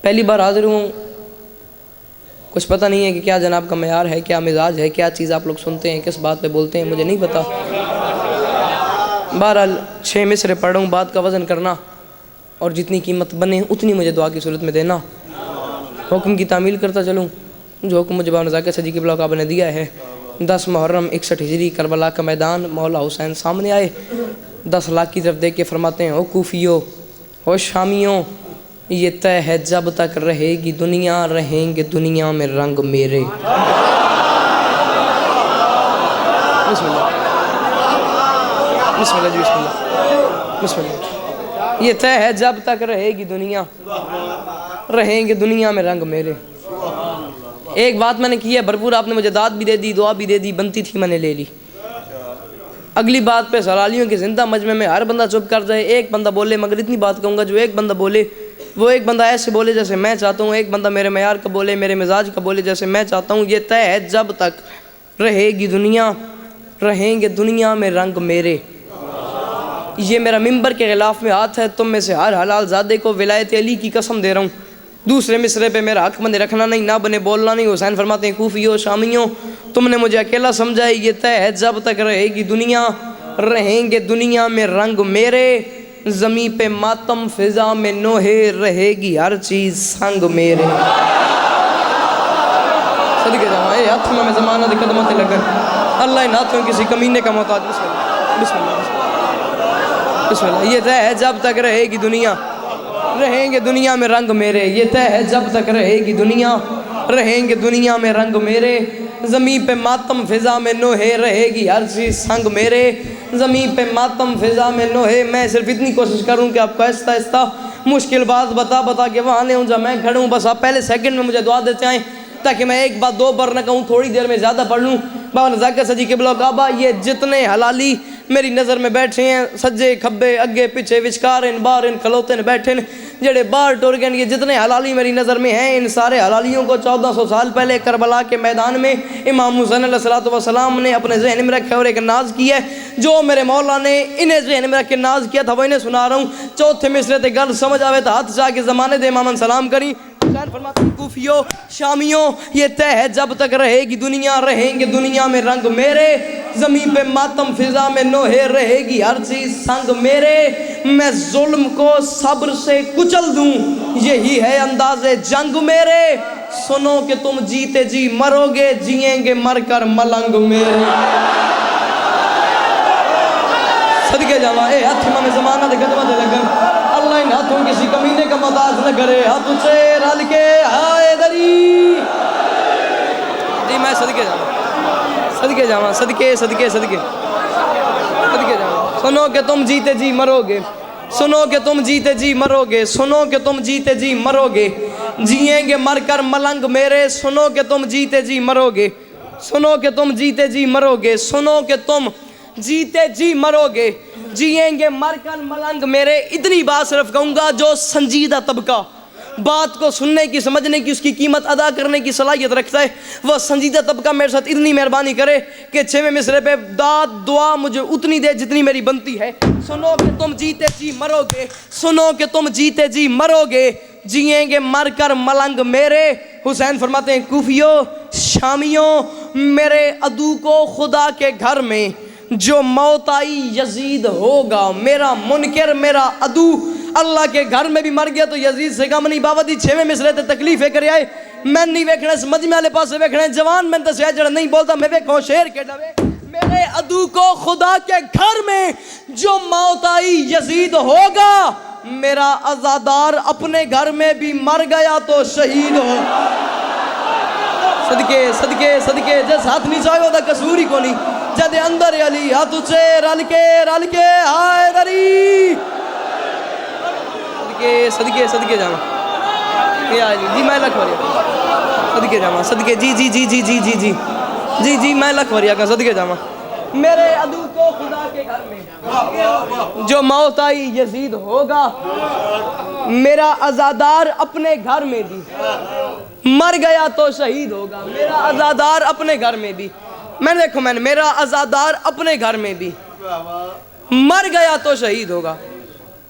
پہلی بار حاضر ہوں، کچھ پتہ نہیں ہے کہ کیا جناب کا معیار ہے، کیا مزاج ہے، کیا چیز آپ لوگ سنتے ہیں، کس بات پہ بولتے ہیں، مجھے نہیں پتہ۔ بہرحال 6 مصرے پڑھ رہا ہوں، بات کا وزن کرنا اور جتنی قیمت بنے اتنی مجھے دعا کی صورت میں دینا۔ حکم کی تعمیل کرتا چلوں، جو حکم مجھے باب نزاکت صدیقی بلاک آپ نے دیا ہے۔ 10 محرم 61 ہجری کربلا کا میدان، مولا حسین سامنے آئے، 10 لاکھ کی طرف دیکھ کے فرماتے ہیں او کوفیو، او شامیوں، یہ طے ہے جب تک رہے گی دنیا، رہیں گے دنیا میں رنگ میرے۔ بسم اللہ بسم اللہ جی، بسم اللہ بسم اللہ۔ یہ طے ہے جب تک رہے گی دنیا، رہیں گے دنیا میں رنگ میرے۔ ایک بات میں نے کی ہے بھرپور، آپ نے مجھے داد بھی دے دی، دعا بھی دے دی، بنتی تھی میں نے لے لی۔ اگلی بات پہ سلالیوں کے زندہ مجمع میں ہر بندہ چپ کر جائے، ایک بندہ بولے، مگر اتنی بات کہوں گا جو ایک بندہ بولے وہ ایک بندہ ایسے بولے جیسے میں چاہتا ہوں، ایک بندہ میرے معیار کا بولے، میرے مزاج کا بولے جیسے میں چاہتا ہوں۔ یہ طے ہے جب تک رہے گی دنیا، رہیں گے دنیا میں رنگ میرے۔ یہ میرا ممبر کے غلاف میں ہاتھ ہے، تم میں سے ہر حلال زادے کو ولایت علی کی قسم دے رہا ہوں، دوسرے مصرے پہ میرا حق بنے رکھنا نہیں، نہ بنے بولنا نہیں۔ حسین فرماتے ہیں کوفیوں شامیوں، تم نے مجھے اکیلا سمجھا ہے، یہ طے ہے جب تک رہے گی دنیا، رہیں گے دنیا میں رنگ میرے۔ زمین پہ ماتم فضا میں نوحے، رہے گی ہر چیز سنگ میرے۔ صدقے جاؤں اے ہاتھ میں زمانہ دے قدمت لگن، اللہ ان ہاتھوں کسی کمینے کا محتاج۔ بسم اللہ بسم اللہ بسم اللہ۔ یہ طے ہے جب تک رہے گی دنیا، رہیں گے دنیا میں رنگ میرے۔ یہ طے ہے جب تک رہے گی دنیا، رہیں گے دنیا میں رنگ میرے۔ زمین پہ ماتم فضا میں نوحے، رہے گی ہر چیز سنگ میرے۔ زمین پہ ماتم فضا میں نوحے، میں صرف اتنی کوشش کروں کہ آپ کو آہستہ آہستہ مشکل بات بتا کے وہاں لے ہوں جہاں میں کھڑوں، بس آپ پہلے سیکنڈ میں مجھے دعا دیتے آئیں تاکہ میں ایک بات 2 بار نہ کہوں، تھوڑی دیر میں زیادہ پڑھ لوں۔ بابا نزاکت صدیقی بلاک کعبہ، یہ جتنے حلالی میری نظر میں بیٹھے ہیں، سجے کھبے اگے پیچھے وچکار ان بار ان کھلوتے نے بیٹھے جڑے باہر ٹور گئے، یہ جتنے حلالی میری نظر میں ہیں، ان سارے حلالیوں کو 1400 سال پہلے کربلا کے میدان میں امام حسین علیہ السلام نے اپنے ذہن میں رکھا اور ایک ناز کیا ہے، جو میرے مولا نے انہیں ذہن میں رکھ کے ناز کیا تھا وہ انہیں سنا رہا ہوں۔ چوتھے مصرے تے گل سمجھ آوے تو ہاتھ جا کے زمانے دے امام سلام کری۔ حسین فرماتے ہیں کوفیوں شامیوں، یہ طے ہے جب تک رہے گی دنیا، رہیں گے دنیا میں رنگ میرے۔ زمین پہ ماتم فضا میں نوحے، رہے گی ہر چیز سنگ میرے۔ میں ظلم کو صبر سے کچل دوں، یہی ہے انداز جنگ میرے۔ سنو کہ تم جیتے جی مرو گے، جئیں گے مر کر ملنگ میرے۔ صدقے جاواں اے ہاتھ میں زمانہ دے قدمت لگن، اللہ ان ہاتھوں کسی کمینے کا محتاج نہ کرے۔ ہاتھ سے رل کے ہائے دری جی، میں صدقے جاواں صدقے جاواں صدقے صدقے صدقے صدقے جاواں۔ سنو کہ تم جیتے جی مرو گے، سنو کہ تم جیتے جی مرو گے، سنو کہ تم جیتے جی مرو گے، جئیں گے مر کر ملنگ میرے۔ سنو کہ تم جیتے جی مرو گے، سنو کہ تم جیتے جی مرو گے، سنو کہ تم جیتے جی مرو گے، جئیں گے مر کر ملنگ میرے۔ اتنی بات صرف کہوں گا جو سنجیدہ طبقہ بات کو سننے کی، سمجھنے کی، اس کی قیمت ادا کرنے کی صلاحیت رکھتا ہے، وہ سنجیدہ طبقہ میرے ساتھ اتنی مہربانی کرے کہ 6ویں مصرے پہ داد دعا مجھے اتنی دے جتنی میری بنتی ہے۔ سنو کہ تم جیتے جی مرو گے، سنو کہ تم جیتے جی مرو گے، جئیں گے مر کر ملنگ میرے۔ حسین فرماتے ہیں کوفیوں شامیوں، میرے عدو کو خدا کے گھر میں جو موت آئی یزید ہوگا، میرا منکر میرا عدو اللہ کے گھر میں بھی مر گیا تو یزید سے کم نہیں۔ بابا دی 6ویں مصرے تے تکلیفیں کرے آئے، میں نہیں ویکھنا اس مجمع والے پاسے ویکھنا جوان میں دسیا جڑا نہیں بولتا میں ویکھوں شیر کے ڈوے۔ میرے عدو کو خدا کے گھر میں جو موت آئی یزید ہوگا، میرا عزادار اپنے گھر میں بھی مر گیا تو شہید ہو۔ صدقے صدقے صدقے، جس ہاتھ نہیں چاہے ہوتا قصور ہی کو نہیں، جد اندر علی ہاتھ سے رل کے ہائے دری۔ صدقے صدقے صدقے جاواں اے آج جی میں لکھ وریا صدقے جاواں صدقے جی جی جی جی جی جی جی جی جی میں لکھ وریا کا صدقے جاواں۔ میرے عدو کو خدا کے گھر میں جو موت آئی یزید ہوگا، میرا عزادار اپنے گھر میں بھی مر گیا تو شہید ہوگا۔ میرا عزادار اپنے گھر میں بھی، میں دیکھو میں نے میرا عزادار اپنے گھر میں بھی مر گیا تو شہید ہوگا۔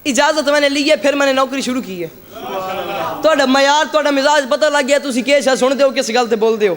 اجازت میں نے لی ہے، پھر میں نے نوکری شروع کی ہے۔ ਤੁਹਾਡਾ ਮਿਆਰ ਤੁਹਾਡਾ ਮਿਜ਼ਾਜ ਪਤਾ ਲੱਗ ਗਿਆ ਤੁਸੀਂ ਕਿਹ ਸ਼ਾ ਸੁਣਦੇ ਹੋ ਕਿਸ ਗੱਲ ਤੇ ਬੋਲਦੇ ਹੋ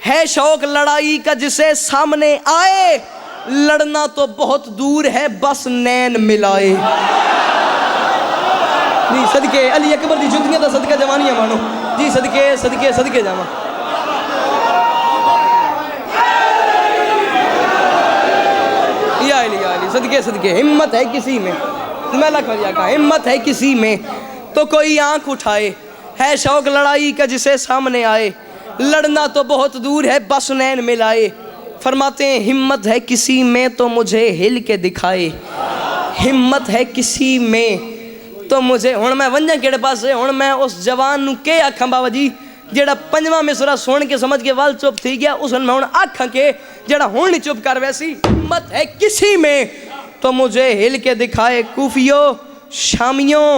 ہے شوق لڑائی کا جسے سامنے آئے، لڑنا تو بہت دور ہے بس نین ملائے۔ جی صدقے علی اکبر دی جتیاں دا صدقہ جوانیاں مانو جی، صدقے صدقے صدقے جاواں۔ یا علی صدقے صدقے، ہمت ہے کسی میں، میں لکھ بھریا کہا ہمت ہے کسی میں تو کوئی آنکھ اٹھائے، ہے شوق لڑائی کا جسے سامنے آئے، لڑنا تو بہت دور ہے بس نین ملائے۔ فرماتے ہیں ہمت ہے کسی میں تو مجھے ہل کے دکھائے، ہمت ہے کسی میں تو مجھے، ہن میں ونجاں کیڑے پاسے، ہن میں اس جوان نو کے آکھاں بابا جی جیڑا پنجواں مصرع سن کے سمجھ کے وال چپ تھی گیا، اس میں ہن آکھاں کے جیڑا ہن نہیں چپ کر ویسی، ہمت ہے کسی میں تو مجھے ہل کے دکھائے، کوفیوں شامیوں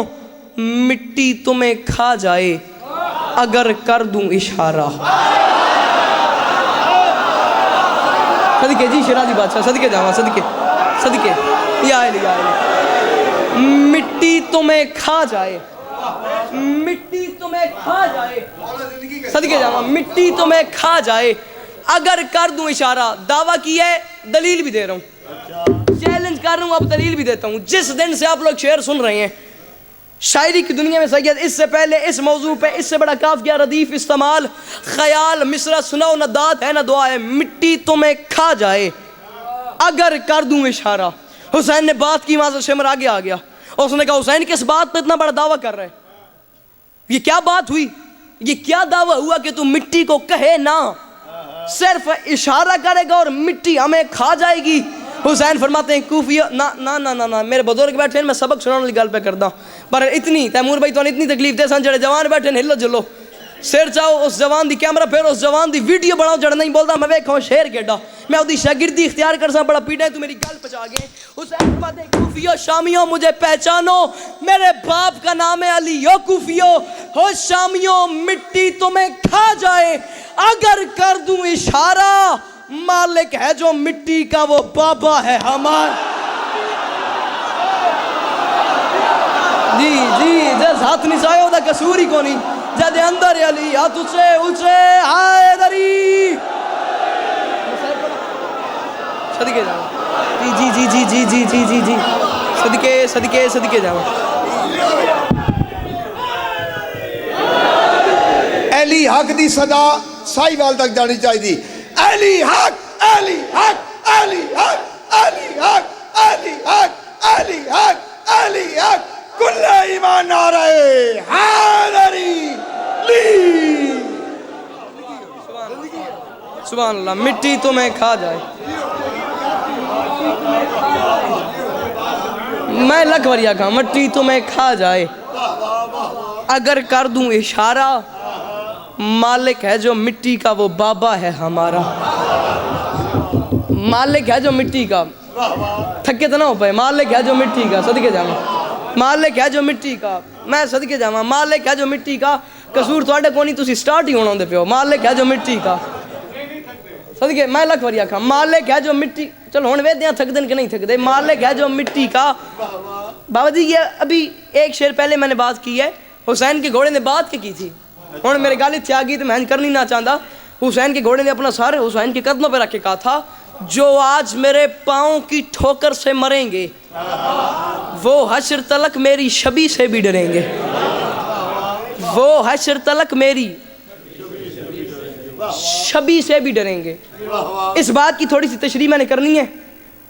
مٹی تمہیں کھا جائے اگر کر دوں اشارہ۔ صدقے جی شیرازی بادشاہ، صدقے جاواں، صدقے صدقے یا علی مٹی تمہیں کھا جائے، مٹی تمہیں کھا جائے، صدقے جاواں مٹی تمہیں کھا جائے اگر کر دوں اشارہ۔ دعویٰ کی ہے، دلیل بھی دے رہا ہوں، چیلنج کر رہا ہوں، اب دلیل بھی دیتا ہوں۔ جس دن سے آپ لوگ شعر سن رہے ہیں شاعری کی دنیا میں سید اس سے پہلے اس موضوع پہ اس سے بڑا قافیہ ردیف استعمال خیال مصرع سناؤ نہ داد ہے نہ دعا ہے، مٹی تمہیں کھا جائے اگر کر دوں اشارہ۔ حسین نے بات کی، وہاں سے شمر آگے آ گیا، اس نے کہا حسین کس بات پہ اتنا بڑا دعویٰ کر رہے، یہ کیا بات ہوئی، یہ کیا دعویٰ ہوا کہ تو مٹی کو کہے نہ، صرف اشارہ کرے گا اور مٹی ہمیں کھا جائے گی۔ حسین فرماتے ہیں کوفیہ نہ میرے بزرگ بیٹھے ہیں، میں سبق سنانے والی گل پہ کرتا ہوں، پر اتنی تیمور بھائی تو اتنی تکلیف دے سن، جڑے جوان بیٹھے ہلو جلو سیر چاہو اس جوان دی کیمرہ پھر اس جوان دی ویڈیو بناؤ جڑا نہیں بولتا میں ویکھاں شیر کیڈا، میں اودی شاگردی اختیار کرساں بڑا پیڑا ہے تو میری گل پہنچا گئے۔ حسین فرماتے ہیں کوفیوں شامیوں مجھے پہچانو، میرے باپ کا نام ہے علی، یو کوفیوں ہو شامیوں مٹی تمہیں کھا جائے اگر کر دوں اشارہ، مالک ہے جو مٹی کا وہ بابا ہے ہمارا۔ جی جس ہاتھ نسائے ہوتا قصور ہی کو نہیں، جد اندر علی ہاتھ اچھے آئے دری صدقے جاؤ جی صدقے جاؤ۔ علی حق دی صدا ساہیوال تک جانی چاہیے، علی حق علی حق علی حق علی حق علی حق علی حق علی حق کل ایمان نعرہ حیدری لی۔ سبحان اللہ، مٹی تمہیں کھا جائے، میں لکھ وریا کہا مٹی تمہیں کھا جائے اگر کر دوں اشارہ، مالک ہے جو مٹی کا وہ بابا ہے ہمارا۔ مالک ہے جو مٹی کا، تھکے تو نہ ہو پائے، مالک ہے جو مٹی کا، صدقے جاواں مالک ہے جو مٹی کا، میں صدقے جاواں مالک ہے جو مٹی کا، قصور تواڈے کو نہیں، تسی سٹارٹ ہی ہونا ہوندے پیو، مالک ہے جو مٹی کا، صدقے میں لکھ وریا کھا مالک ہے جو مٹی، چلو ہن ویدیاں تھک دن کہ نہیں تھک دے، مالک ہے جو مٹی کا۔ بابا جی یہ ابھی ایک شعر پہلے میں نے بات کی ہے، حسین کے گھوڑے نے بات کی تھی، ہن میرے گالی تھی آگئی تو میں کرنی نہ چاہتا۔ حسین کے گھوڑے نے اپنا سارے حسین کے قدموں پہ رکھ کے کہا تھا جو آج میرے پاؤں کی ٹھوکر سے مریں گے وہ حشر تلک میری شبی سے بھی ڈریں گے، وہ حشر تلک میری شبی سے بھی ڈریں گے۔ اس بات کی تھوڑی سی تشریح میں نے کرنی ہے،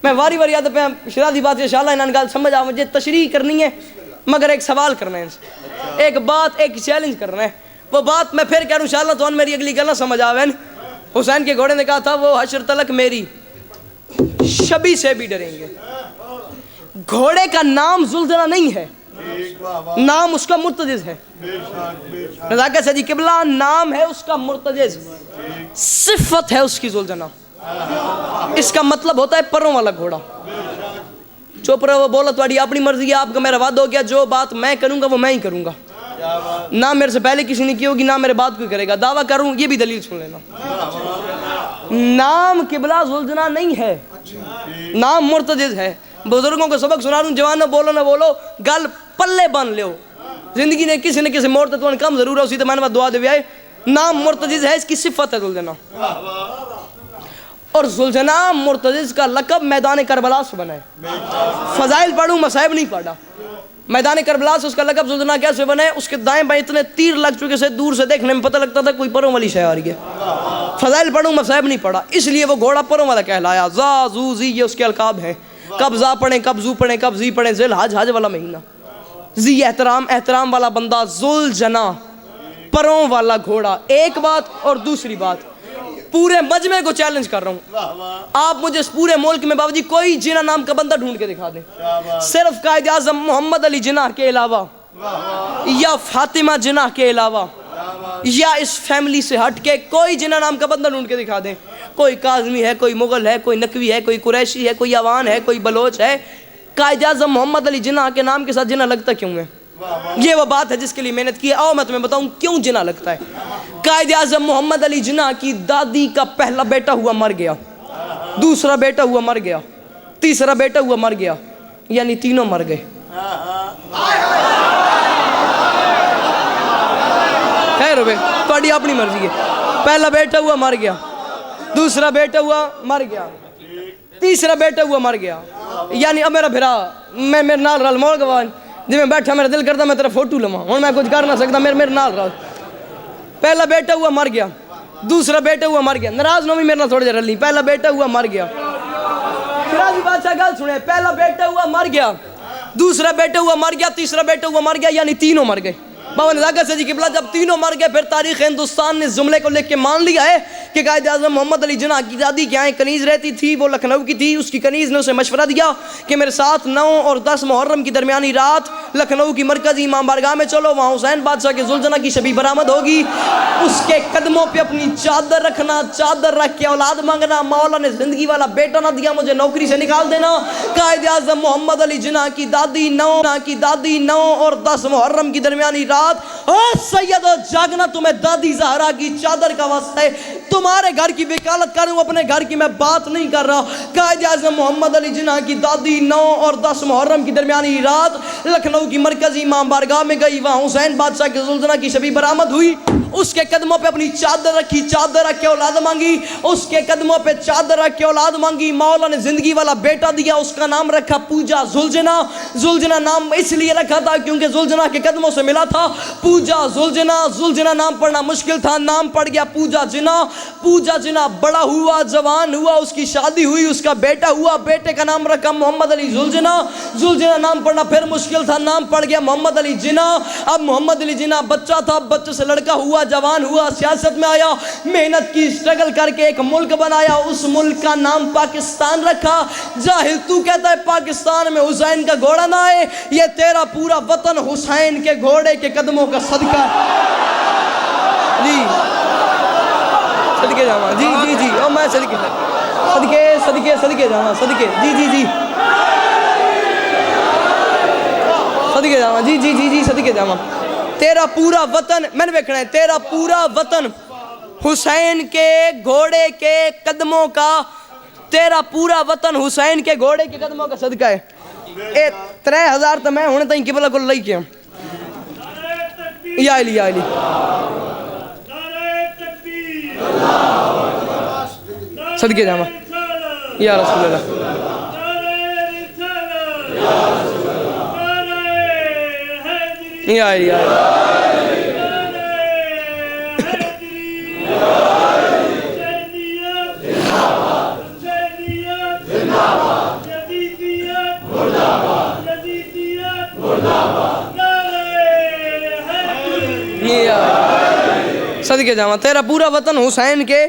میں واری واری یاد پہ شرادی بات انشاءاللہ انہاں گال سمجھ آ مجھے تشریح کرنی ہے، مگر ایک سوال کرنا ہے، ایک بات ایک چیلنج کرنا ہے، وہ بات میں پھر کہہ رہا ہوں انشاءاللہ تو میری اگلی گل نہ سمجھ آویں۔ حسین کے گھوڑے نے کہا تھا وہ حشر تلک میری شبی سے بھی ڈریں گے۔ گھوڑے کا نام زلزلہ نہیں ہے، نام اس کا مرتجز ہے، نزاکت سے جی قبلہ نام ہے اس کا مرتجز، صفت ہے اس کی زلزلہ، اس کا مطلب ہوتا ہے پروں والا گھوڑا۔ چپ رہو، بولا تواڈی اپنی مرضی ہے، آپ کا میرا وعدہ ہو گیا، جو بات میں کروں گا وہ میں ہی کروں گا، نہ میرے سے پہلے کسی نے کی ہوگی نہ میرے بعد کوئی کرے گا، دعویٰ کروں یہ بھی دلیل سن لینا۔ نام قبلہ زلزلہ نہیں ہے، نام مرتجز ہے۔ بزرگوں کو سبق سنا رہا ہوں، جوانوں بولو نہ بولو گل پلے بن لیو، زندگی نے کسی نہ کسی موڑ تے تو کم ضرور ہے، اسی تے میں نے دعا دے آئے نام مرتجز ہے، اس کی صفت ہے ذوالجناح. اور ذوالجناح مرتجز کا لقب میدان کربلا سے بنا ہے. فضائل پڑھوں، مصائب نہیں پڑھا. میدان کربلا سے اس کا لقب ذوالجناح کیسے بنا ہے؟ اس کے دائیں بائیں اتنے تیر لگ چکے سے دور سے دیکھنے میں پتہ لگتا تھا کوئی پروں والی شے آ رہی ہے. فضائل پڑھوں، مصائب نہیں پڑھا، اس لیے وہ گھوڑا پروں والا کہلایا. زا زو زی یہ اس کے القاب ہیں. کب زا پڑھیں، کب زو پڑھیں، کب زی پڑھیں. ذی الحج حج والا مہینہ. زی احترام، احترام والا بندہ. ذوالجناح پروں والا گھوڑا. ایک بات. اور دوسری بات، پورے مجمع کو چیلنج کر رہا ہوں، آپ مجھے اس پورے ملک میں بابا جی کوئی جناح نام کا بندہ ڈھونڈ کے دکھا دیں، صرف قائد اعظم محمد علی جناح کے علاوہ یا فاطمہ جناح کے علاوہ یا اس فیملی سے ہٹ کے کوئی جناح نام کا بندہ ڈھونڈ کے دکھا دیں. کوئی کاظمی ہے، کوئی مغل ہے، کوئی نقوی ہے، کوئی قریشی ہے، کوئی عوان ہے، کوئی بلوچ ہے. قائد اعظم محمد علی جناح کے نام کے ساتھ جناح لگتا کیوں ہے؟ یہ وہ بات ہے جس کے لیے محنت کی ہے. آؤ میں تمہیں بتاؤں کیوں جناح لگتا ہے. قائد اعظم محمد علی جناح کی دادی کا پہلا بیٹا ہوا مر گیا، دوسرا بیٹا ہوا مر گیا، تیسرا بیٹا ہوا مر گیا، یعنی تینوں مر گئے. خیر ہو بے، تھوڑی اپنی مرضی ہے. پہلا بیٹا ہوا مر گیا، دوسرا بیٹا ہوا مر گیا، تیسرا بیٹا ہوا مر گیا، یعنی اب میرا بھرا میں میرے نال رل موڑ گوان جی میں بیٹھا میرا دل کرتا میں تیرا فوٹو لواں، ہوں میں کچھ کر نہ سکتا، میرے نال رل. پہلا بیٹا ہوا مر گیا، دوسرا بیٹا ہوا مر گیا. ناراض نہ ہوئی میرے نال تھوڑے جہا رلی. پہلا بیٹا ہوا مر گیا. شیرازی بادشاہ گل سنے، پہلا بیٹا ہوا مر گیا، دوسرا بیٹا ہوا مر گیا، تیسرا بیٹا ہوا مر گیا، یعنی تینوں مر گئے. بابا نزاکت سے جی قبلہ جب تینوں مر گئے پھر تاریخ ہندوستان نے جملے کو لکھ کے مان لیا ہے کہ قائد اعظم محمد علی جناح کی دادی کے یہاں کنیز رہتی تھی، وہ لکھنؤ کی تھی. اس کی کنیز نے اسے مشورہ دیا کہ میرے ساتھ 9 اور 10 محرم کی درمیانی رات لکھنؤ کی مرکزی امام بارگاہ میں چلو، وہاں حسین بادشاہ کے ذوالجناح کی شبیہ برآمد ہوگی. اس کے قدموں پہ اپنی چادر رکھنا، چادر رکھ کے اولاد مانگنا. مولا نے زندگی والا بیٹا نہ دیا، مجھے نوکری سے نکال دینا. قائد اعظم محمد علی جناح کی دادی 9 اور 10 محرم کی درمیانی رات. سید جاگنا، تمہیں دادی زہرا کی چادر کا واسطہ ہے. تمہارے گھر کی وکالت کروں، اپنے گھر کی میں بات نہیں کر رہا. قائد اعظم محمد علی جناح کی دادی 9 اور 10 محرم کی درمیانی رات لکھنؤ کی مرکزی امام بارگاہ میں گئی، وہاں حسین بادشاہ کے ذوالجناح کی شبیہ برآمد ہوئی. اس کے قدموں پہ اپنی چادر رکھی، چادر رکھ کے اولاد مانگی. اس کے قدموں پہ چادر رکھ کے اولاد مانگی. مولا نے زندگی والا بیٹا دیا، اس کا نام رکھا پوجا ذوالجناح. ذوالجناح نام اس لیے رکھا تھا کیونکہ ذوالجناح کے قدموں سے ملا تھا. پوجا ذوالجناح، ذوالجناح نام پڑھنا مشکل تھا، نام پڑ گیا پوجا جناح. پوجا جناح بڑا ہوا، جوان ہوا، اس کی شادی ہوئی، اس کا بیٹا ہوا. بیٹے کا نام رکھا محمد علی ذوالجناح. ذوالجناح نام پڑھنا پھر مشکل تھا، نام پڑ گیا محمد علی جناح. اب محمد علی جناح بچہ تھا، بچے سے لڑکا ہوا، جوان ہوا، سیاست میں آیا، محنت کی، اسٹرگل کر کے ایک ملک بنایا. اس ملک کا نام پاکستان رکھا. جاہل تو کہتا ہے پاکستان میں حسین کا گھوڑا نہ آئے، یہ تیرا پورا وطن حسین کے گھوڑے کے قدموں کا صدقہ جی صدقے جاواں. جی جی جی او میں صدقے جاواں، صدقے جی جی جی صدقے جاواں، جی جی جی جی صدقے جاواں. تیرا پورا وطن میں نے دیکھنا ہے، تیرا پورا وطن حسین کے گھوڑے کے قدموں کا، تیرا پورا وطن حسین کے گھوڑے کے قدموں کا صدقہ ہے. 3000 تو میں ہونے تائیں قبلہ کو لئی کے یا علی یا علی صدقے جاواں یا رسول اللہ. یا علی یا صدقے جاواں. تیرا پورا وطن حسین کے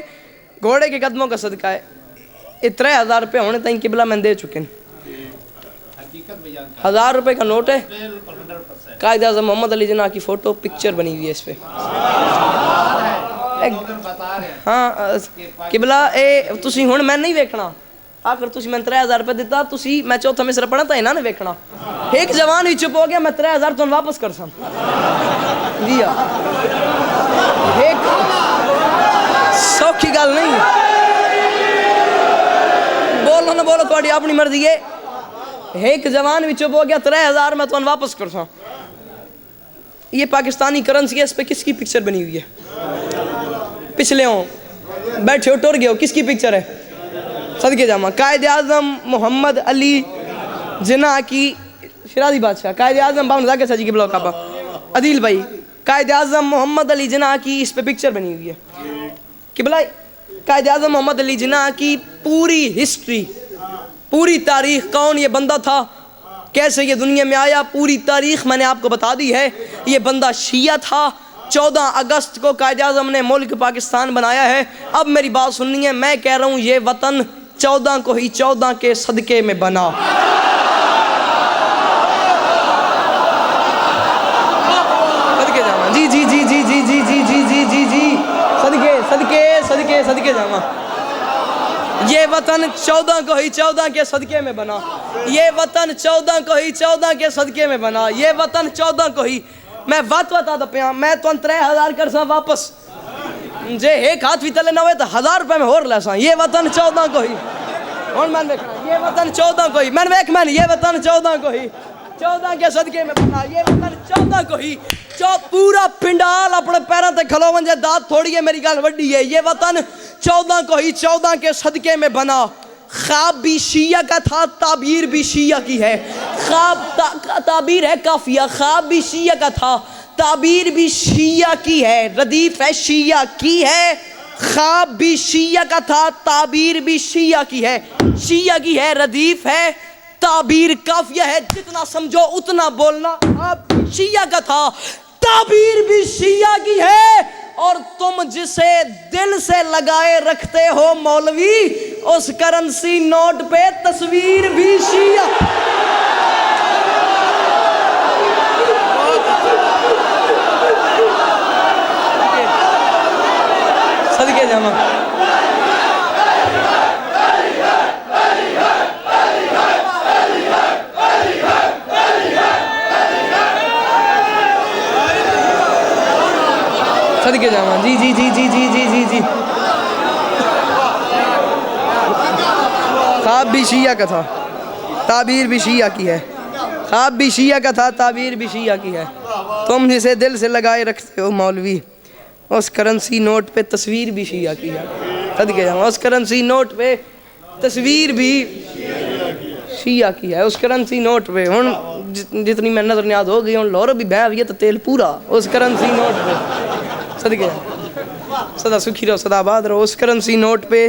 گھوڑے کے قدموں کا صدقہ ہے. 3000 روپے ہونے تائیں قبلہ میں دے چکے ہیں. 1000 روپے کا نوٹ ہے، قائد اعظم محمد علی جناح کی فوٹو پکچر بنی ہوئی ہے اس پہ. ہاں قبلہ تسی ہن میں نہیں ویکھنا، اگر تسی میں 3000 روپے دیتا تسی میں چوتھا مصرع پڑھا تا انہاں نے ویکھنا. ایک جوان ہی چپ ہو گیا، میں 3000 تو واپس کر سا جی ہاں. ایک سوکھی گل نہیں، بولو نہ بولو تھوڑی اپنی مرضی ہے. ایک جوان بھی چپ ہو گیا 3000 میں تو واپس کر سا. یہ پاکستانی کرنسی ہے، اس پہ کس کی پکچر بنی ہوئی ہے؟ پچھلے ہوں بیٹھے ہو ٹر گئے ہو، کس کی پکچر ہے؟ صدقے جامع قائد اعظم محمد علی جناح کی، شیرازی بادشاہ قائد اعظم بابن ذاکر سا جی کے بلاک آبا عدیل بھائی، قائد اعظم محمد علی جناح کی اس پہ پکچر بنی ہوئی ہے کہ بھلائی قائد اعظم محمد علی جناح کی پوری ہسٹری، پوری تاریخ، کون یہ بندہ تھا، کیسے یہ دنیا میں آیا، پوری تاریخ میں نے آپ کو بتا دی ہے۔ یہ بندہ شیعہ تھا، 14 اگست کو قائد اعظم نے ملک پاکستان بنایا ہے۔ اب میری بات سننی ہے، میں کہہ رہا ہوں یہ وطن 14 کو ہی 14 کے صدقے میں بنا۔ صدقے جاواں، جی جی جی جی جی جی جی جی جی جی جی صدقے صدقے صدقے صدقے جاواں، یہ وطن 14 کو ہی 14 کے صدقے میں بنا، یہ وطن 14 کو ہی 14 کے صدقے میں بنا، یہ وطن 14 کو ہی۔ میں وات آتا پیا، میں تو 3000 کرساں واپس، جے ایک ہاتھ بھی تلے نہ ہوئے تو 1000 روپے میں اور لیساں۔ یہ وطن 14 کو ہی، اور میں دیکھنا یہ وطن 14 کو ہی، میں دیکھ میں یہ وطن 14 کو ہی 14 کے صدقے میں بنا، یہ وطن 14 کو ہی۔ پورا پنڈال اپنے پیروں تے کھلو ونجے، داد تھوڑی ہے میری گل وڈی ہے۔ یہ وطن 14 کو ہی 14 کے صدقے میں بنا۔ خواب بھی شیعہ کا تھا، تعبیر بھی شیعہ کی ہے۔ خواب تعبیر ہے کافیہ، خواب بھی شیعہ کا تھا، تعبیر بھی شیعہ کی ہے، ردیف ہے شیعہ کی ہے۔ خواب بھی شیعہ کا تھا، تعبیر بھی شیعہ کی ہے، شیعہ کی ہے، ردیف ہے، تعبیر کافیہ ہے، جتنا سمجھو اتنا بولنا۔ آپ شیعہ کا تھا، تعبیر بھی شیعہ کی ہے، اور تم جسے دل سے لگائے رکھتے ہو مولوی، اس کرنسی نوٹ پہ تصویر بھی شیعہ۔ صدقے جاواں، صدقے جاواں، جی جی جی جی جی جی جی جی خواب بھی شیعہ کا تھا، تعبیر بھی شیعہ کی ہے، خواب بھی شیعہ کا تھا، تعبیر بھی شیعہ کی ہے، تم جسے دل سے لگائے رکھتے ہو مولوی، اس کرنسی نوٹ پہ تصویر بھی شیعہ کی ہے۔ صدقے جاواں، اس کرنسی نوٹ پہ تصویر بھی شیعہ کی ہے، اس کرنسی نوٹ پہ ہن جتنی میں نظر نیاز ہو گئی ہن لور بھی بہ ہوئی تو تیل پورا اس کرنسی نوٹ پہ۔ صدقے صدا سکھی رہو، صدا آباد رہو، اس کرنسی نوٹ پہ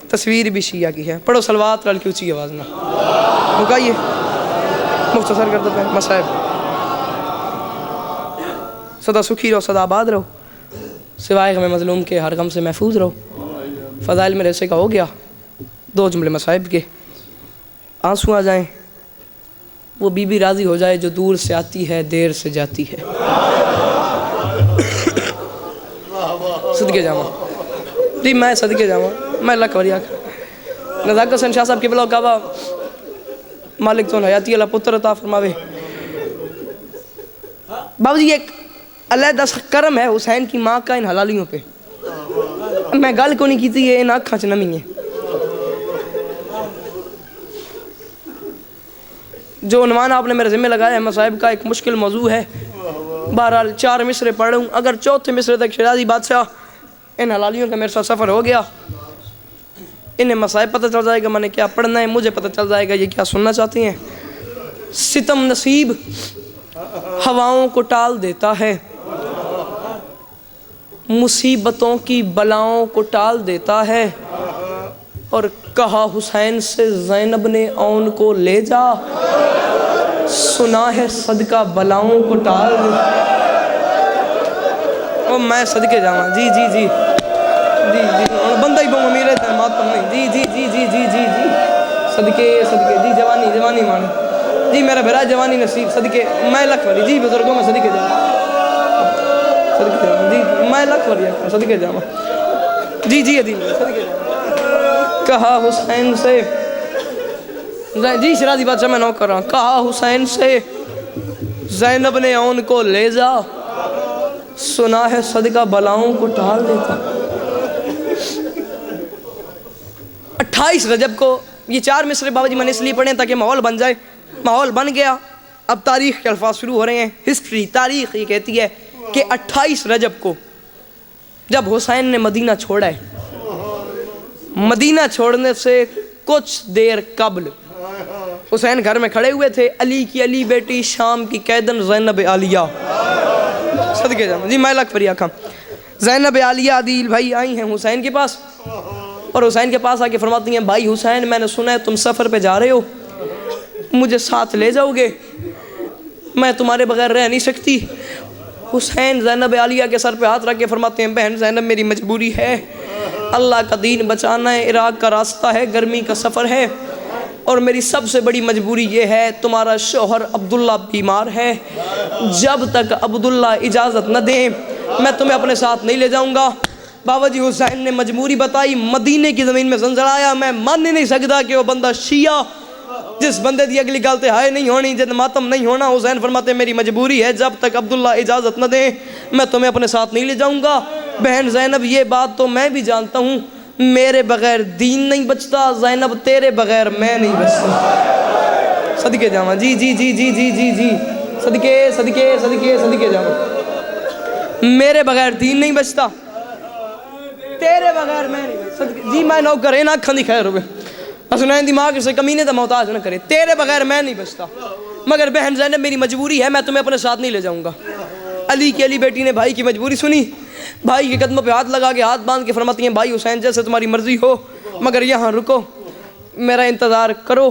تصویر بھی شیعہ کی ہے۔ پڑھو صلوات رل کی اونچی آواز میں، مکائیے مختصر کر دیتے ہیں مصائب۔ صدا سکھی رہو، صدا آباد رہو، سوائے غم مظلوم کے ہر غم سے محفوظ رہو۔ فضائل میں رسے کا ہو گیا، 2 جملے مصائب کے۔ آنسو آ جائیں، وہ بی بی راضی ہو جائے جو دور سے آتی ہے دیر سے جاتی ہے۔ صدقے جاواں، جی میں صدقے جاواں، میں اللہ کوریا نزاکت حسین شاہ صاحب کے بلاک کعبہ، مالک تو حیاتی اللہ پتر عطا فرماوے۔ بابا جی ایک علیحدہ کرم ہے حسین کی ماں کا ان حلالیوں پہ، میں گل کو نہیں کی تھی، یہ ان آنکھاں چ نمی ہے۔ جو عنوان آپ نے میرے ذمہ لگایا ہے مصائب کا، ایک مشکل موضوع ہے، بہرحال 4 مصرے پڑھ ہوں، اگر 4تھے مصرے تک شیرازی بادشاہ ان حلالیوں کا میرے ساتھ سفر ہو گیا، انہیں مصائب پتہ چل جائے گا میں نے کیا پڑھنا ہے، مجھے پتہ چل جائے گا یہ کیا سننا چاہتے ہیں۔ ستم نصیب ہواؤں کو ٹال دیتا ہے، مصیبتوں کی بلاؤں کو ٹال دیتا ہے، اور کہا حسین سے زینب نے اون کو لے جا، سنا ہے صدقہ بلاؤں کو ٹال دیتا ہے۔ او میں صدقے جاواں، جی جی جی جی جی بندہ ہی بہت امیر ہے ماتم نہیں، جی جی جی جی جی جی جی صدقے صدقے، جی جوانی جوانی مان، جی میرا بھرا جوانی نصیب، صدقے میں لکھ وری، جی بزرگوں میں صدقے جاواں، صدقے جاواں، جی میں لکھ وری صدقے جاواں، جی جی عدیم صدقے جاواں۔ کہا حسین سے، جی شیرازی بادشاہ میں نوکر رہا، کہا حسین سے زینب نے اون کو لے جا، سنا ہے صدقہ بلاؤں کو ٹال دیتا۔ 28 رجب کو یہ 4 مصرے بابا جی میں نے اس لیے پڑھیں تاکہ ماحول بن جائے، ماحول بن گیا۔ اب تاریخ کے الفاظ شروع ہو رہے ہیں. ہسٹری، تاریخ یہ کہتی ہے کہ 28 رجب کو جب حسین نے مدینہ چھوڑا ہے، مدینہ چھوڑنے سے کچھ دیر قبل حسین گھر میں کھڑے ہوئے تھے. علی کی علی بیٹی، شام کی قیدن زینب عالیہ، صدقے جاؤں جی میں لکھ پری آکھاں. زینب عالیہ عدیل بھائی آئی ہیں حسین کے پاس، اور حسین کے پاس آ کے فرماتی ہیں بھائی حسین میں نے سنا ہے تم سفر پہ جا رہے ہو، مجھے ساتھ لے جاؤ گے؟ میں تمہارے بغیر رہ نہیں سکتی. حسین زینب عالیہ کے سر پہ ہاتھ رکھ کے فرماتے ہیں بہن زینب میری مجبوری ہے، اللہ کا دین بچانا ہے، عراق کا راستہ ہے، گرمی کا سفر ہے، اور میری سب سے بڑی مجبوری یہ ہے تمہارا شوہر عبداللہ بیمار ہے، جب تک عبداللہ اجازت نہ دیں میں تمہیں اپنے ساتھ نہیں لے جاؤں گا. بابا جی حسین نے مجبوری بتائی، مدینے کی زمین میں زلزلہ آیا. میں مان نہیں سکتا کہ وہ بندہ شیعہ جس بندے دی اگلی گل تے ہائے نہیں ہونی، جد ماتم نہیں ہونا. حسین فرماتے ہیں میری مجبوری ہے، جب تک عبداللہ اجازت نہ دیں میں تمہیں اپنے ساتھ نہیں لے جاؤں گا. بہن زینب یہ بات تو میں بھی جانتا ہوں، میرے بغیر دین نہیں بچتا، زینب تیرے بغیر میں نہیں بچتا. صدقے جاواں جی جی جی جی جی جی جی صدقے صدقے صدقے صدقے جاواں. میرے بغیر دین نہیں بچتا، تیرے بغیر میں نہیں بچتا. جی میں نوکر ہے نا اکھاں دی خیر ہوئے حسنین دماغ سے کمینے دا محتاج نہ کرے، تیرے بغیر میں نہیں بچتا. مگر بہن زینب میری مجبوری ہے، میں تمہیں اپنے ساتھ نہیں لے جاؤں گا. علی کی علی بیٹی نے بھائی کی مجبوری سنی، بھائی کے قدموں پہ ہاتھ لگا کے ہاتھ باندھ کے فرماتی ہیں بھائی حسین جیسے تمہاری مرضی ہو، مگر یہاں رکو، میرا انتظار کرو،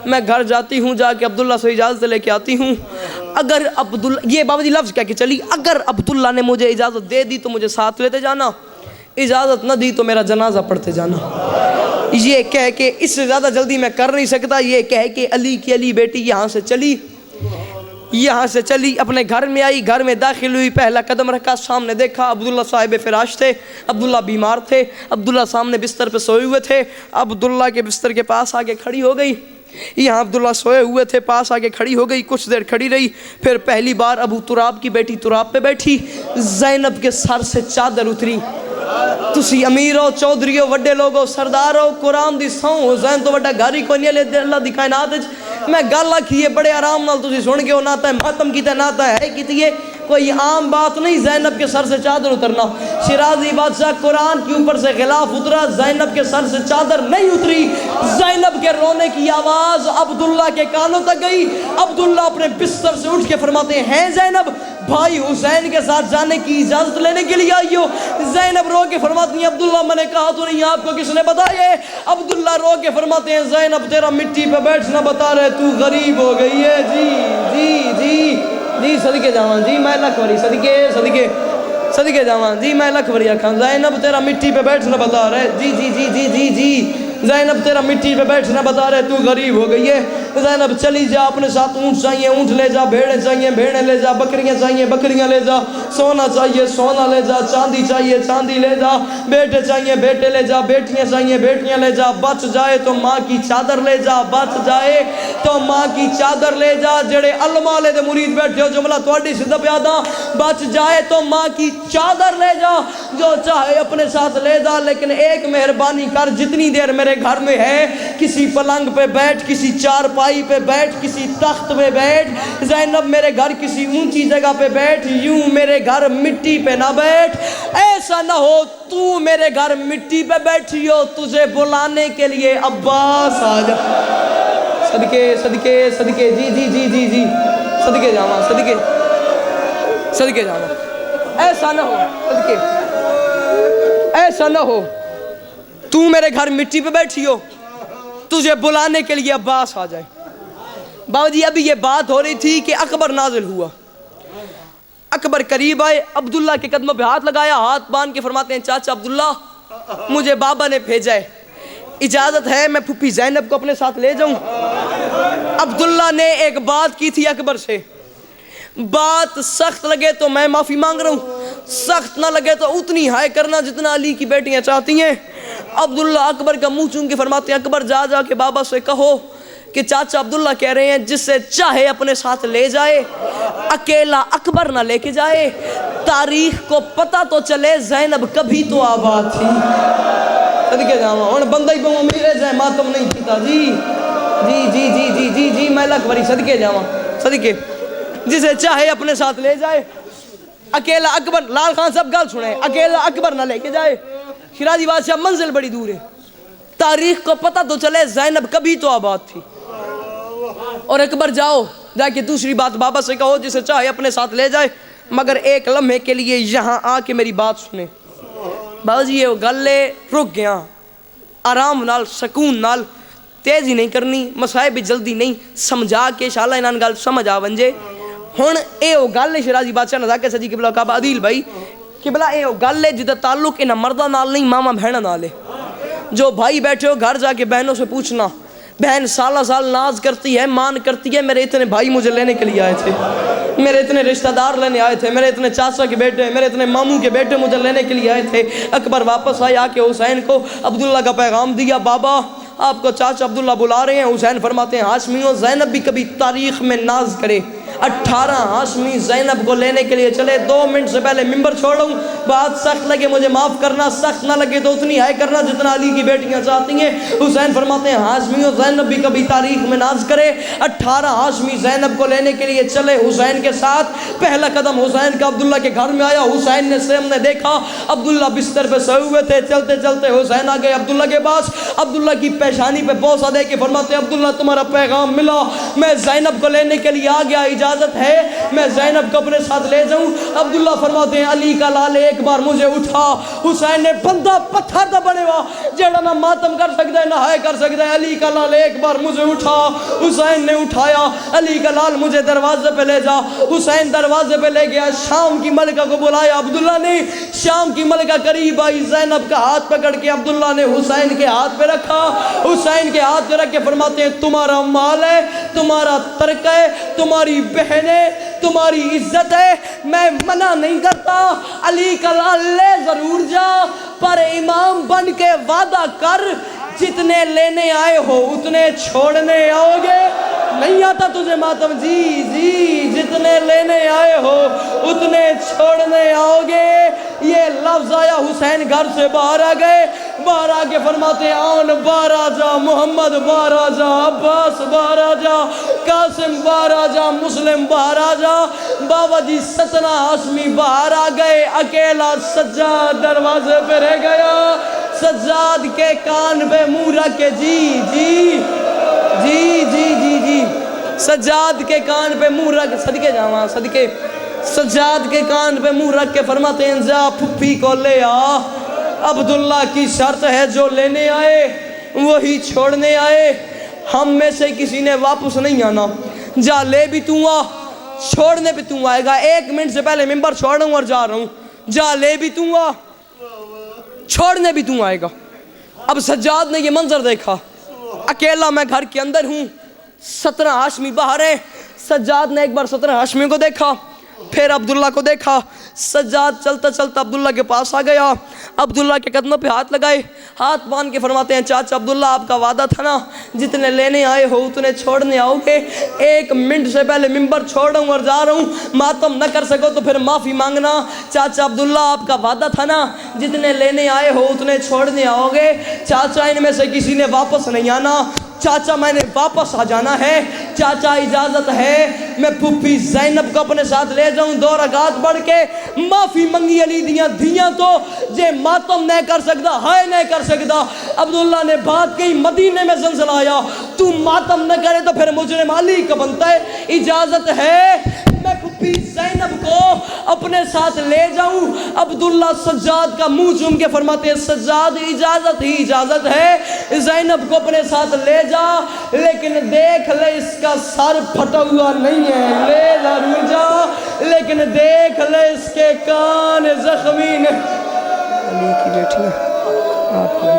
میں گھر جاتی ہوں، جا کے عبداللہ سے اجازت لے کے آتی ہوں. اگر عبداللہ، یہ بابا جی لفظ کہہ کے چلی، اگر عبداللہ نے مجھے اجازت دے دی تو مجھے ساتھ لیتے جانا، اجازت نہ دی تو میرا جنازہ پڑھتے جانا. یہ کہہ کے اس سے زیادہ جلدی میں کر نہیں سکتا، یہ کہہ کے علی کی علی بیٹی یہاں سے چلی، اپنے گھر میں آئی، گھر میں داخل ہوئی، پہلا قدم رکھا، سامنے دیکھا عبداللہ صاحب فراش تھے، عبداللہ بیمار تھے، عبداللہ سامنے بستر پہ سوئے ہوئے تھے. عبداللہ کے بستر کے پاس آ کے کھڑی ہو گئی، یہاں عبداللہ سوئے ہوئے تھے، پاس آ کے کھڑی ہو گئی، کچھ دیر کھڑی رہی، پھر پہلی بار ابو تراب کی بیٹی تراب پہ بیٹھی، زینب کے سر سے چادر اتری. تسی امیر ہو، چودھری ہو، وڈے لوگ ہو، سردار ہو، قرآن دی سوں حسین تو وڈا گھر ہی کوئی نہیں لے اللہ دی کائنات وچ. میں گل آکھی ہے بڑے آرام نال تسی سن کے ہو، نہ تے ماتم کیتا نہ تے ہے کیتی ہے، کوئی عام بات نہیں زینب کے سر سے چادر اترنا. شیرازی بادشاہ قرآن کے اوپر سے غلاف اترا، زینب کے سر سے چادر نہیں اتری. زینب کے رونے کی آواز عبداللہ کے کانوں تک گئی. عبداللہ اپنے بستر سے اٹھ کے فرماتے ہیں زینب بھائی حسین کے ساتھ جانے کی اجازت لینے کے لیے آئی ہو؟ زینب رو کے فرماتی ہیں عبداللہ میں نے کہا تو نہیں، آپ کو کس نے بتایا؟ عبداللہ رو کے فرماتے ہیں زینب تیرا مٹی پہ بیٹھنا بتا رہے، تو غریب ہو گئی ہے. جی جی جی جی صدقے جاواں جی میں لکھ وری صدقے جاواں جی میں لکھ وری آکھاں زینب تیرا مٹی پہ بیٹھنا بتا رہے. جی جی جی جی جی جی زینب تیرا مٹی پہ بیٹھنا بتا رہے، تو غریب ہو گئی ہے. زینب چلی جا، اپنے ساتھ اونٹ چاہیے اونٹ لے جا، بھیڑیں چاہیے بھیڑیں لے جا، بکریاں چاہیے بکریاں لے جا، سونا چاہیے سونا لے جا، چاندی چاہیے چاندی لے جا، بیٹے چاہیے بیٹے لے جا، بیٹیاں چاہیے بیٹیاں لے جا، بچ جائے تو ماں کی چادر لے جا، بچ جائے تو ماں کی چادر لے جا. جڑے علماء والے دے مرید بیٹھے ہو جملہ تواڈی سدھ پیادا، بچ جائے تو ماں کی چادر لے جا، جو چاہے اپنے ساتھ لے جا، لیکن ایک مہربانی کر، جتنی دیر میرے گھر میں ہے کسی پلنگ پہ بیٹھ، کسی چارپائی پہ بیٹھ، کسی تخت پہ بیٹھ. زینب میرے گھر کسی اونچی جگہ پہ بیٹھ، یوں میرے گھر مٹی پہ نہ بیٹھ. ایسا نہ ہو تو میرے گھر مٹی پہ بیٹھی ہو، تجھے بلانے کے لیے عباس آ جا. صدقے صدقے صدقے جی جی جی جی جی صدقے جاواں صدقے جاواں. ایسا نہ ہو صدقے، ایسا نہ ہو تو میرے گھر مٹی پہ بیٹھی ہو، تجھے بلانے کے لیے عباس آ جائے. بابا جی ابھی یہ بات ہو رہی تھی کہ اکبر نازل ہوا. اکبر قریب آئے، عبداللہ کے قدموں پہ ہاتھ لگایا، ہاتھ باندھ کے فرماتے ہیں چاچا عبداللہ مجھے بابا نے بھیجا ہے، اجازت ہے میں پھپھی زینب کو اپنے ساتھ لے جاؤں؟ عبداللہ نے ایک بات کی تھی اکبر سے، بات سخت لگے تو میں معافی مانگ رہا ہوں، سخت نہ لگے تو اتنی ہائے کرنا جتنا علی کی بیٹیاں چاہتی ہیں. عبداللہ اکبر کا منہ چون کے فرماتے ہیں اکبر جا جا کے بابا سے کہو کہ چاچا عبداللہ کہہ رہے ہیں جس سے چاہے اپنے ساتھ لے جائے، اکیلا اکبر نہ لے کے جائے. تاریخ کو پتہ تو چلے زینب کبھی تو آباد تھی. صدقے جاواں ہن بندہ ہی بہوں امیر ہے جائے ماتم نہیں کیتا. جی جی جی جی جی جی جی میں لکھ وری صدقے جاواں صدقے جسے چاہے اپنے ساتھ لے جائے، اکیلا اکبر، لال خان صاحب گل سنیں، اکیلا اکبر نہ لے کے جائے۔ شیرازی بادشاہ منزل بڑی دور ہے، تاریخ کو پتہ تو چلے زینب کبھی تو آباد تھی، اور اکبر جاؤ جا کے دوسری بات بابا سے کہو جسے چاہے اپنے ساتھ لے جائے، مگر ایک لمحے کے لیے یہاں آ کے میری بات سنیں۔ بابا جی یہ گلے رک گیا، آرام نال سکون نال، تیزی نہیں کرنی، مسائب بھی جلدی نہیں، سمجھا کے شاءاللہ انہاں گل سمجھ آ ونجے۔ ہن اے او گل ہے شیرازی بادشاہ نہ کہ سجی قبلہ کعبہ عدیل بھائی قبلہ اے او گل ہے جدا تعلق انہاں مردہ نال نہیں ماما بہنہ نال ہے۔ جو بھائی بیٹھے ہو گھر جا کے بہنوں سے پوچھنا، بہن سالہ سال ناز کرتی ہے، مان کرتی ہے، میرے اتنے بھائی مجھے لینے کے لیے آئے تھے، میرے اتنے رشتہ دار لینے آئے تھے، میرے اتنے چاچا کے بیٹے، میرے اتنے ماموں کے بیٹے مجھے لینے کے لیے آئے تھے۔ اکبر واپس آئے، آ کے حسین کو عبداللہ کا پیغام دیا، بابا آپ کو چاچا عبداللہ بلا رہے ہیں۔ حسین فرماتے ہیں ہاشمیوں زینب بھی کبھی تاریخ میں ناز کرے، 18 ہاشمی زینب کو لینے کے لیے چلے، 2 منٹ سے پہلے ممبر چھوڑوں، بات سخت لگے مجھے معاف کرنا، سخت نہ لگے تو اتنی ہائے کرنا جتنا علی کی بیٹیاں چاہتی ہیں۔ حسین فرماتے ہیں ہاشمیوں زینب بھی کبھی تاریخ میں ناز کرے، 18 ہاشمی زینب کو لینے کے لیے چلے حسین کے ساتھ۔ پہلا قدم حسین کا عبداللہ کے گھر میں آیا، حسین نے سامنے دیکھا عبداللہ بستر پہ سوئے ہوئے تھے، چلتے چلتے حسین آ گئے عبداللہ کے پاس، عبداللہ کی پیشانی پہ بوسہ دے کے فرماتے ہیں عبداللہ تمہارا پیغام ملا، میں زینب کو لینے کے لیے آ گیا، اجازت ہے میں زینب کو اپنے ساتھ لے جاؤں؟ عبداللہ فرماتے ہیں علی کا لال ایک بار مجھے اٹھا۔ حسین نے بندہ پتھر دا بنے وا جیڑا نہ ماتم کر سکتا ہے نہ ہائے کر سکتا ہے، علی کا لال ایک بار مجھے اٹھا۔ حسین نے اٹھایا، علی کا لال مجھے دروازے پہ لے جا۔ حسین دروازے پہ لے گیا، شام کی ملکہ کو بلایا عبداللہ نے، شام کی ملکہ قریب آئی، زینب کا ہاتھ پکڑ کے عبداللہ نے حسین کے ہاتھ پہ رکھا، حسین کے ہاتھ پہ رکھ کے فرماتے ہیں تمہارا مال ہے، تمہارا ترک ہے، تمہاری بہن ہے، تمہاری عزت ہے، میں منع نہیں کرتا، علی کا لال لے ضرور جا، پر امام بن کے وعدہ کر جتنے لینے آئے ہو اتنے چھوڑنے آؤ گے؟ نہیں آتا تجھے ماتم؟ جی جی، جتنے لینے آئے ہو اتنے چھوڑنے آؤ گے۔ یہ لفظ آیا، حسین گھر سے باہر آ گئے، باہر آ کے فرماتے آن باہر آ جا، محمد باہر آ جا، عباس باہر آ جا، قاسم باہر آ جا، مسلم باہر آ جا۔ بابا جی 17 ہاشمی باہر آ گئے، اکیلا سجاد دروازے پہ رہ گیا، سجاد کے کان پہ منہ رکھ کے جی جی جی جی جی جی سجاد کے کان پہ منہ رکھ، صدقے جاواں صدقے، سجاد کے کان پہ منہ رکھ کے فرماتے ہیں جا پھپھی کو لے آ، عبداللہ کی شرط ہے جو لینے آئے وہی چھوڑنے آئے، ہم میں سے کسی نے واپس نہیں آنا، جا لے بھی تو آ، چھوڑنے بھی تو آئے گا، 1 منٹ سے پہلے ممبر چھوڑ رہا ہوں اور جا رہا ہوں، جا لے بھی تو آ، چھوڑنے بھی تو آئے گا۔ اب سجاد نے یہ منظر دیکھا، اکیلا میں گھر کے اندر ہوں، 17 ہاشمی باہر ہیں، سجاد نے ایک بار 17 ہاشمی کو دیکھا، پھر عبداللہ کو دیکھا، سجاد چلتا چلتا عبداللہ کے پاس آ گیا، عبداللہ کے قدموں پہ ہاتھ لگائے، ہاتھ باندھ کے فرماتے ہیں چاچا عبداللہ آپ کا وعدہ تھا نا جتنے لینے آئے ہو اتنے چھوڑنے آؤ گے، 1 منٹ سے پہلے ممبر چھوڑ رہا ہوں اور جا رہا ہوں، ماتم نہ کر سکو تو پھر معافی مانگنا، چاچا عبداللہ آپ کا وعدہ تھا نا جتنے لینے آئے ہو اتنے چھوڑنے آؤ گے، چاچا ان میں سے کسی نے واپس نہیں آنا، چاچا میں نے واپس آ جانا ہے، چاچا اجازت ہے میں پھپھی زینب کو اپنے ساتھ لے جاؤں، 2 رکعت پڑھ کے معافی منگی علی دیاں تو جے ماتم نہیں کر سکتا ہائے نہیں کر سکتا۔ عبداللہ نے بات کہی، مدینے میں زلزلہ آیا، تو ماتم نہ کرے تو پھر مجرم علی کا بنتا ہے، اجازت ہے میں پھپھی زینب کو اپنے ساتھ لے جاؤں۔ عبداللہ سجاد کا منہ چوم کے فرماتے ہیں سجاد اجازت ہی اجازت ہے، زینب کو اپنے ساتھ لے جا، لیکن دیکھ لے اس کا سر پھٹا ہوا نہیں ہے، لے ضرور جا لیکن دیکھ لے اس کے کان زخمی نہیں۔ علی کی بیٹی آپ کو